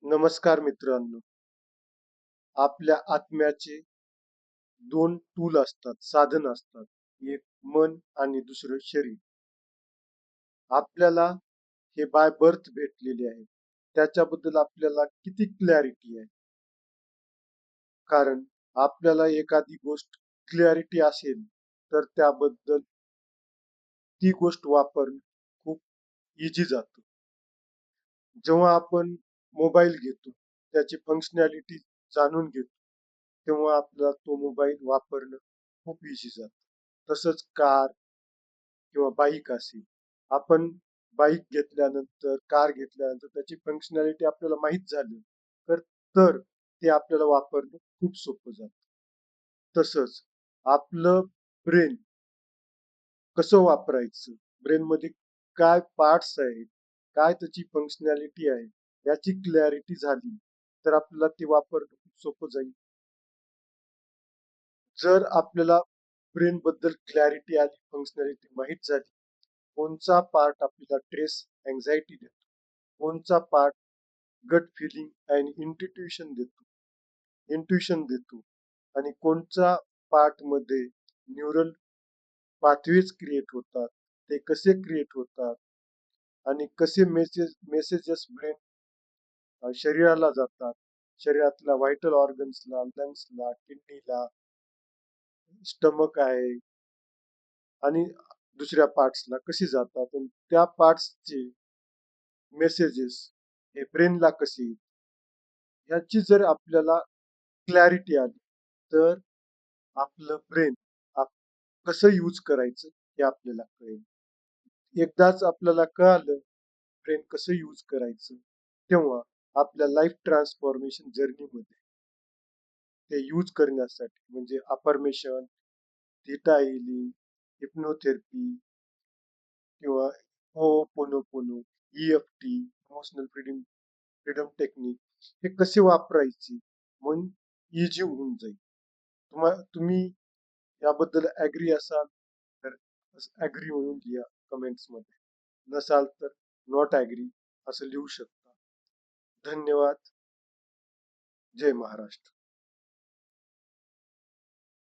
नमस्कार मित्रांनो. आपल्या आत्म्याचे दोन टूल असतात, साधन असतात. एक मन आणि दुसरं शरीर. आपल्याला हे बाय बर्थ भेटलेले आहे. त्याच्याबद्दल आपल्याला किती क्लॅरिटी आहे? कारण आपल्याला एखादी गोष्ट क्लॅरिटी असेल तर त्याबद्दल ती गोष्ट वापरणं खूप इझी जातं. जेव्हा आपण मोबाईल घेतो, त्याची फंक्शनॅलिटी जाणून घेतो, तेव्हा आपल्याला तो मोबाईल वापरणं खूप इझी जातं. तसंच कार किंवा बाईक असेल. आपण बाईक घेतल्यानंतर, कार घेतल्यानंतर त्याची फंक्शनॅलिटी आपल्याला माहीत झाली, तर ते आपल्याला वापरणं खूप सोपं जातं. तसंच आपलं ब्रेन कसं वापरायचं, ब्रेनमध्ये काय पार्ट्स आहेत, काय त्याची फंक्शनॅलिटी आहे, याची क्लॅरिटी झाली, तर आपल्याला ते वापरणं खूप सोपं जाईल. जर आपल्याला ब्रेन बद्दल क्लॅरिटी आली, फंक्शनॅलिटी माहीत झाली, कोणचा पार्ट आपल्याला स्ट्रेस, अँक्झायटी देतो, कोणचा पार्ट गट फिलिंग आणि इंट्युशन देतो आणि कोणच्या पार्ट मध्ये न्यूरल पाथवेज क्रिएट होतात, ते कसे क्रिएट होतात आणि कसे मेसेजेस ब्रेन शरीराला जातात, शरीरातल्या व्हायटल ऑर्गन्सला, लंग्सला, किडनीला, स्टमक आहे आणि दुसऱ्या पार्ट्सला कशी जातात आणि त्या पार्ट्सचे मेसेजेस हे ब्रेनला कसे येतात, याची जर आपल्याला क्लॅरिटी आली तर आपलं ब्रेन कसं यूज करायचं हे आपल्याला कळेल. एकदाच आपल्याला कळालं ब्रेन कसं यूज करायचं, तेव्हा आपल्या लाईफ ट्रान्सफॉर्मेशन जर्नीमध्ये ते यूज करण्यासाठी म्हणजे अफर्मेशन, थीटा हिलिंग, हिप्नोथेरपी किंवा होओपोनोपोनो, EFT, इमोशनल फ्रीडम टेक्निक हे कसे वापरायचे म्हणून इझी होऊन जाईल. तुम्ही याबद्दल ऍग्री असाल तर ऍग्री म्हणून लिहा कमेंट्स मध्ये, नसाल तर नॉट ऍग्री असं लिहू शकता. धन्यवाद. जय महाराष्ट्र.